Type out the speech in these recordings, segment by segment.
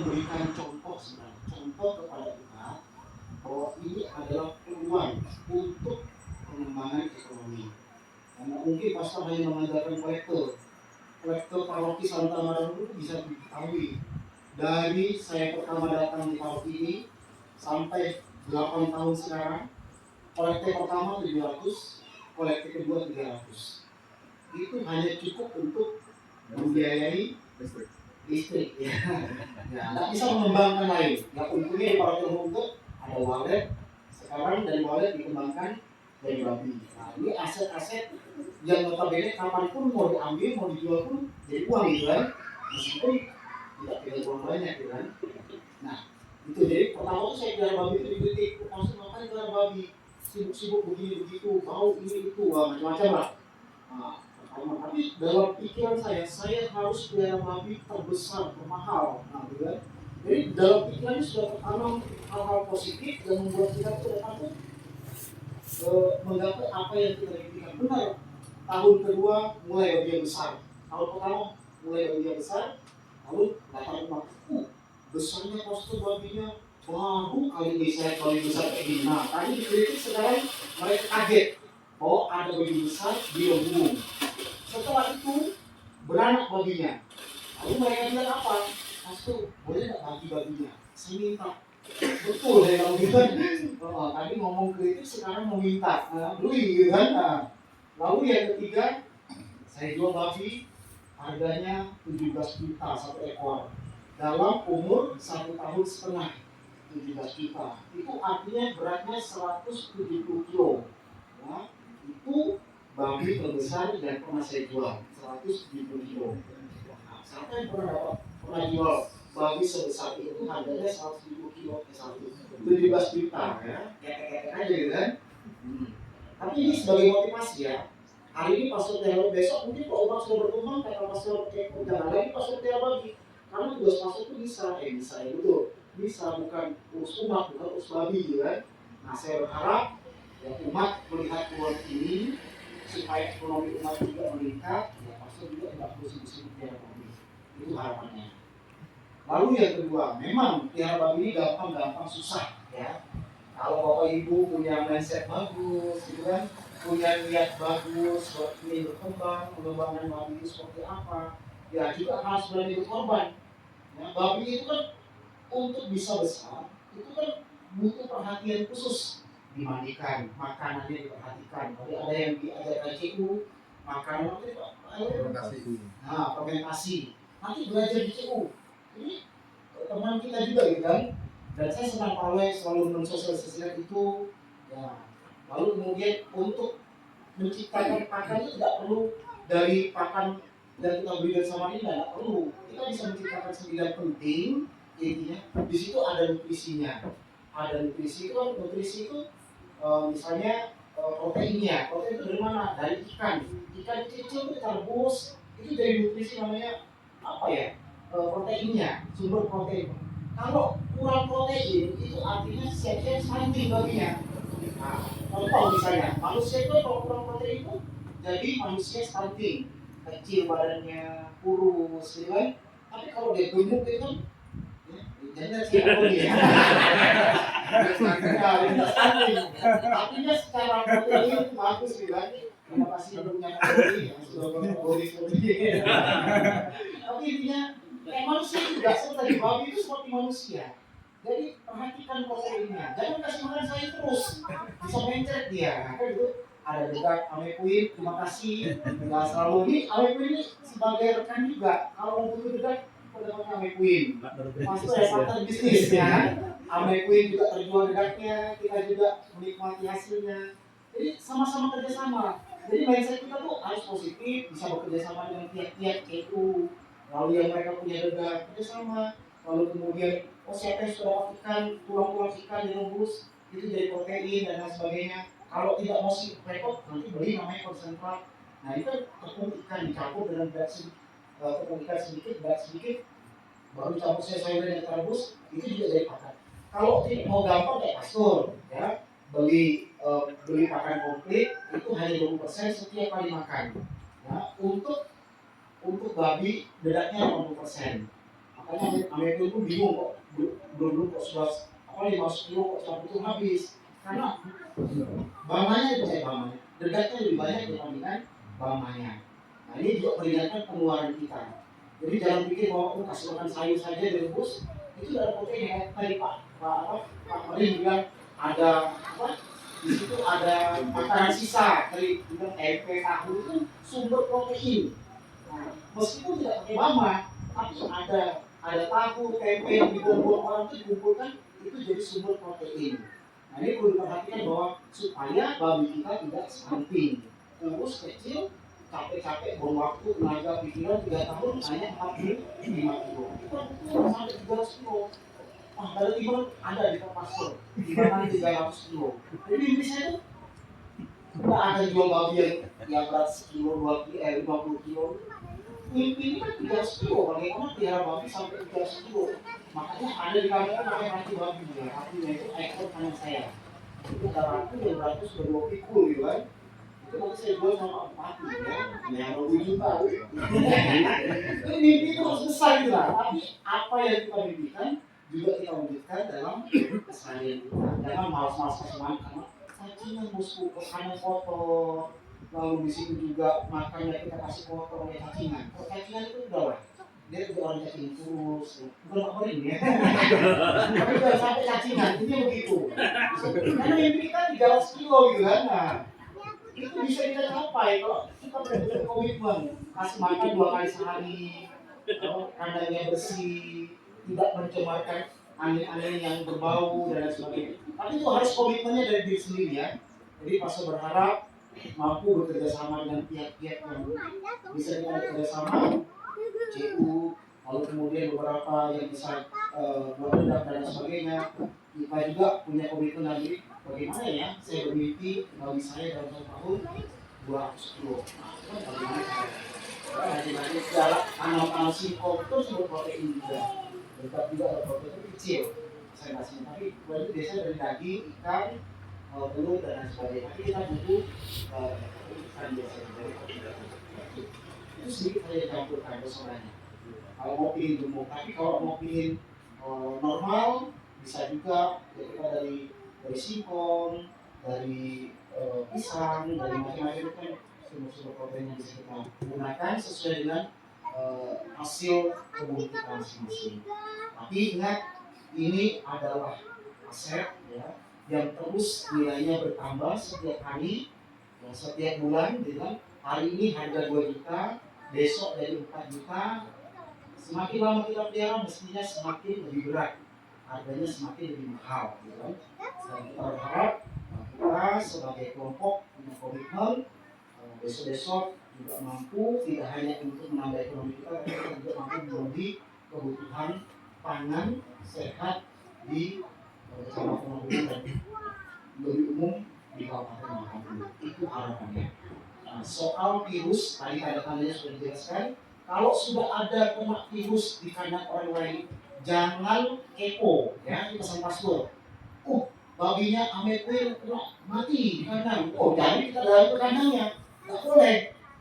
memberikan contoh sebenarnya, contoh kepada kita bahwa ini adalah peluang untuk pengembangan ekonomi. Karena mungkin pastor hanya mengajarkan kolektor paroki Santa Maria itu bisa diketahui dari saya pertama datang di paroki ini sampai 8 tahun sekarang, kolektor pertama 700, kolektor kedua 300. Itu hanya cukup untuk membiayai listrik ya. Ya, nggak bisa mengembangkan lain. Ya untungnya di paroki Humboldt ada walet, sekarang dari walet dikembangkan dari babi. Nah, ini aset-aset yang notabene kapanpun mau diambil, mau dijual pun jadi uang gitu kan, meskipun tidak pegang uang banyak gitu kan. Nah, itu jadi pertama tuh saya pelihara babi itu dikritik, maksud ngapain pelihara babi, sibuk-sibuk begini begitu, bau ini itu, macam-macam lah. Nah, tapi dalam pikiran saya harus pelihara babi terbesar, termahal. Nah, gitu kan. Jadi dalam pikiran sudah tertanam hal-hal positif yang membuat kita tuh depan tuh menggapai apa yang kita inginkan. Benar. Tahun kedua mulai babi yang besar. Tahun pertama mulai babi yang besar. Lalu datang rumah. Besarnya postur babinya baru kali ini saya kali besar kayak gini. Nah, tadi dikritik sekarang mereka kaget. Oh, ada babi besar di Lembung. Setelah itu beranak babinya. Lalu mereka bilang apa? Pastor, boleh nggak bagi babinya? Saya minta. Betul ya kalau gitu. Tadi ngomong kritik, sekarang mau minta. Beli gitu kan. Nah, lalu yang ketiga, saya jual babi harganya 17 juta satu ekor. Dalam umur 1,5 tahun, 17 juta. Itu artinya beratnya 170 kilo. Nah, itu babi terbesar yang pernah saya jual, 170 kilo. Nah, siapa yang pernah jual babi sebesar itu, harganya 170 kilo ke 17 juta ya, kayak aja gitu kan. Tapi ini sebagai motivasi ya. Hari ini pastor Tiara, besok mungkin kalau umat sudah berkembang, kata pastor jangan lagi pastor Tiara bagi. Karena tugas pastor itu bisa ya betul. Bisa bukan urus umat, bukan urus babi gitu kan. Nah, saya berharap ya, umat melihat peluang ini supaya ekonomi umat juga meningkat, ya pastor juga tidak perlu sibuk-sibuk Tiara babi. Itu harapannya. Lalu yang kedua, memang Tiara babi ini gampang susah ya. Kalau bapak ibu punya mindset bagus, gitu kan, punya niat bagus, buat ingin berkembang, mengembangkan babi itu seperti apa, ya juga harus berani berkorban. Ya, babi itu kan untuk bisa besar, itu kan butuh perhatian khusus. Dimandikan, makanannya diperhatikan. Tadi ada yang diajarkan CU, makanan itu fermentasi. Nanti belajar di CU. Ini teman kita juga gitu kan. Dan saya senang Pawai selalu mensosialisasikan itu ya. Lalu kemudian untuk menciptakan pakan itu tidak perlu dari pakan dan kita beri dari Samarinda, tidak perlu. Kita bisa menciptakan 9 penting intinya. Di situ ada nutrisinya. Ada nutrisi itu misalnya proteinnya. Protein itu dari mana? Dari ikan. Ikan kecil itu kita rebus, itu dari nutrisi namanya apa ya? Proteinnya, sumber protein. Kalau kurang protein itu artinya siap-siap stunting babinya. Nah, contoh misalnya manusia itu kalau kurang protein itu jadi manusia stunting, kecil badannya, kurus, gitu kan. Tapi kalau dia gemuk itu kan jadi siapa dia? Artinya secara protein itu bagus gitu kan. Terima kasih punya kalori yang sudah kalori. Tapi intinya kayak manusia juga seperti babi itu seperti manusia. Jadi perhatikan proteinnya. Jangan kasih makan saya terus. Bisa mencret dia. Nah, kan itu ada juga Amekuin. Terima kasih. Nggak selalu ini Amekuin ini sebagai rekan juga. Kalau mau butuh dekat, pendapatnya Amekuin. Masuk ya partner bisnis ya. Amekuin juga terjual dekatnya. Kita juga menikmati hasilnya. Jadi sama-sama kerjasama. Jadi mindset kita tuh harus positif. Bisa bekerja sama dengan tiap-tiap CU. Lalu yang mereka punya dekat kerjasama. Lalu kemudian siapa yang sudah ikan, tulang-tulang ikan direbus itu jadi protein dan lain sebagainya. Kalau tidak mau repot, nanti beli namanya konsentrat. Nah itu tepung ikan dicampur dengan berat tepung ikan sedikit, berat sedikit, baru campur sayur yang terebus, itu juga jadi pakan. Kalau tidak mau gampang kayak pastor, ya beli pakan komplit itu hanya 20% setiap kali makan. Ya, untuk babi bedaknya 80%. Makanya Amerika itu bingung kok, belum kok sudah 5 kilo kok sudah betul habis. Karena bamanya itu bamanya, dergatnya lebih banyak dibandingkan bamanya. Nah ini juga peringatkan pengeluaran kita. Jadi jangan pikir bahwa kasih makan sayur saja direbus itu ada protein ya. Tadi Pak Mari bilang ada apa? Di situ ada makanan sisa dari tempe, tahu itu sumber protein. Nah, meskipun tidak pakai mama, tapi ada tahu, tempe yang dibuang-buang orang itu dikumpulkan itu jadi sumber protein. Nah ini perlu diperhatikan bahwa supaya babi kita tidak stunting, kurus kecil, capek-capek buang waktu, tenaga, pikiran 3 tahun hanya 45 kilo. Itu sampai 300 kilo. Wah, dari timur ada di pastor, di mana 300 kilo. Jadi di saya itu tidak ada jual babi yang berat sekilo, 50 kilo. Ini kan 300 kilo, bagaimana pelihara babi sampai 300 kilo. Makanya ada di kamera pakai ratu babi ya, ratunya itu ekor kanan saya. Itu ada ratu yang beratnya sudah 2 pikul gitu kan. Itu nanti saya jual sama Bupati ya, yang 20 juta. Ini mimpi itu harus besar gitu lah. Tapi apa yang kita mimpikan juga kita wujudkan dalam keseharian kita. Jangan malas-malas kasih makan karena cacingan bosku, kesannya kotor. Lalu di situ juga makannya kita kasih kotor oleh cacingan. Kalau cacingan itu udah lah, dia juga orang cacing terus, bukan Pak Mering ya. Tapi jangan sampai cacingan, ini begitu. Karena mimpi kita 300 kilo gitu kan. Nah, itu bisa kita capai kalau kita berkomitmen kasih makan 2 kali sehari, kandangnya bersih, tidak mencemarkan angin-angin yang berbau dan lain sebagainya. Tapi itu harus komitmennya dari diri sendiri ya. Jadi pastor berharap mampu bekerja sama dengan pihak-pihak yang bisa kita bekerja sama, CU, lalu kemudian beberapa yang bisa berendam dan sebagainya. Kita juga punya komitmen lagi bagaimana ya saya bermimpi bagi saya dalam 1 tahun 200 kilo. Nah, bagaimana nanti segala tanam singkong itu sumber protein juga. Dekat juga ada protein kecil saya kasih, tapi itu biasanya dari daging, ikan, telur dan lain sebagainya. Tapi kita butuh ikan biasanya dari protein. Itu sedikit saya campurkan bersamaannya. Kalau mau pilih gemuk, tapi kalau mau pilih normal bisa juga ya kita dari singkong, dari pisang, dari macam-macam itu kan sumber-sumber protein yang bisa kita gunakan sesuai dengan hasil kebun kita masing-masing. Tapi ingat ini adalah aset ya yang terus nilainya bertambah setiap hari, ya, setiap bulan. Dengan hari ini harga 2 juta, besok jadi 4 juta. Semakin lama kita pelihara mestinya semakin lebih berat, harganya semakin lebih mahal ya. Dan kita berharap kita sebagai kelompok punya komitmen besok-besok juga mampu tidak hanya untuk menambah ekonomi kita, tapi kita juga mampu memenuhi kebutuhan pangan sehat di Kecamatan Mahulu dan lebih umum di Kabupaten Mahulu. Itu harapannya. Nah, soal virus tadi tanda-tandanya sudah dijelaskan. Kalau sudah ada kena virus di kandang orang lain, jangan kepo ya, pesan pastor. Babinya Ahmed kena mati di kandang. Jadi kita dalam ke kandangnya. Nggak boleh.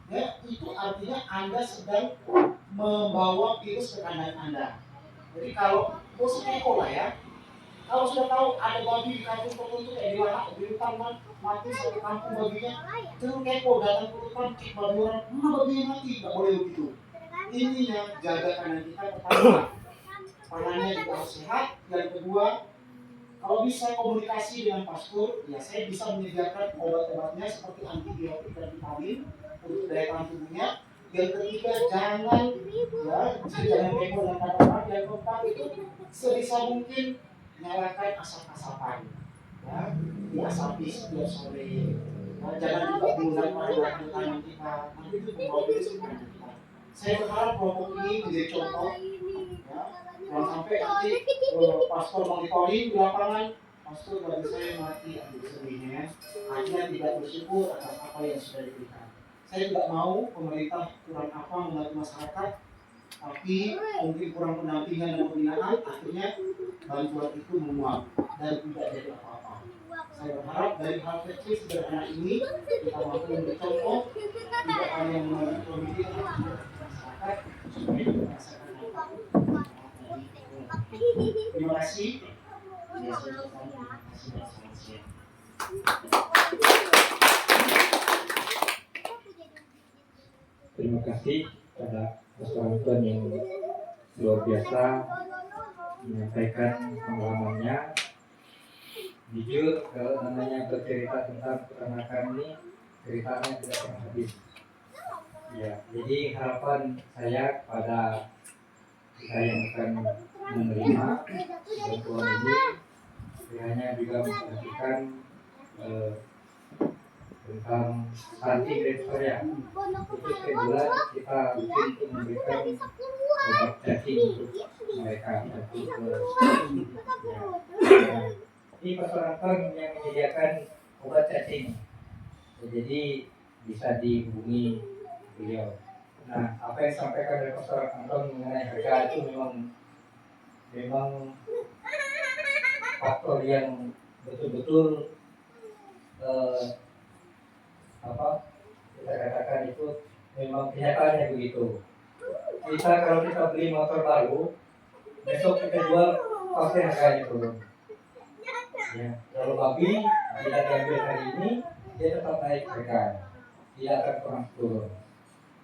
Ya, itu artinya Anda sedang membawa virus ke kandang Anda. Jadi kalau bos kepo lah ya. Kalau sudah tahu ada babi di kampung tertentu kayak di hutan mati satu kampung babinya, jangan kepo datang ke hutan cek babi orang, mana babi yang mati, nggak boleh begitu. Intinya jaga kandang kita pertama, pangannya juga harus sehat. Yang kedua, kalau bisa komunikasi dengan pastor, ya saya bisa menyediakan obat-obatnya seperti antibiotik dan vitamin untuk daya tahan tubuhnya. Yang ketiga, jangan kepo dan kata-kata. Yang keempat itu sebisa mungkin nyalakan asap-asapan, ya, diasapi setiap sore. Nah, jangan juga menggunakan bahan tanam kita, nanti itu membawa virus ke kita. Saya berharap kelompok ini menjadi contoh, ya, jangan sampai nanti pastor monitoring di lapangan, pastor bagi saya mati sedihnya, akhirnya tidak bersyukur atas apa yang sudah diberikan. Saya tidak mau pemerintah kurang apa membantu masyarakat, tapi mungkin kurang pendampingan dan pembinaan, akhirnya bantuan itu menguap dan tidak jadi apa-apa. Saya berharap dari hal kecil sederhana ini kita mampu memberi contoh, tidak hanya melalui komite masyarakat supaya kita merasakan manfaat Terima kasih. Terima kasih dan selamat siang. Terima kasih pada Pastor yang luar biasa menyampaikan pengalamannya. Jujur kalau namanya bercerita tentang peternakan ini, ceritanya tidak pernah habis. Ya, jadi harapan saya pada kita yang akan menerima bantuan ini, kiranya juga memperhatikan tentang stunting dan ya. Itu setiap bulan kita rutin untuk memberikan obat cacing untuk mereka untuk ini masyarakat yang menyediakan obat cacing, jadi bisa dihubungi beliau. Nah, apa yang disampaikan oleh Pastor Anton mengenai harga itu memang faktor yang betul-betul kita katakan itu memang kenyataannya begitu. Kalau kita beli motor baru, besok kita jual pasti harganya turun. Ya, kalau babi kita diambil hari ini, dia tetap naik harga, tidak akan pernah turun.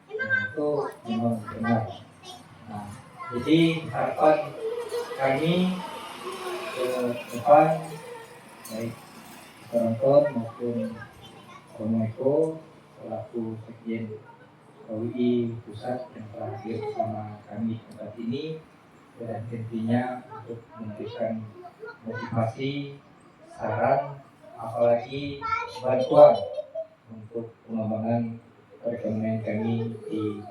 Nah, itu memang benar. Nah, jadi harapan kami ke depan, baik penonton maupun Romo Eko selaku Sekjen OWI Pusat yang terakhir bersama kami tempat ini, dan tentunya untuk memberikan motivasi, saran, apalagi bantuan untuk pengembangan perekonomian kami di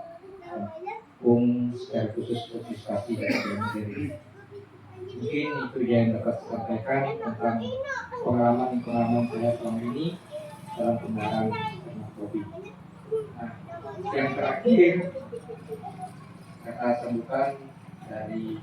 kampung secara khusus partisipasi dan sendiri. Mungkin itu yang dapat disampaikan tentang pengalaman saya selama ini dalam pembahasan ternak kopi. Nah, yang terakhir kata sambutan dari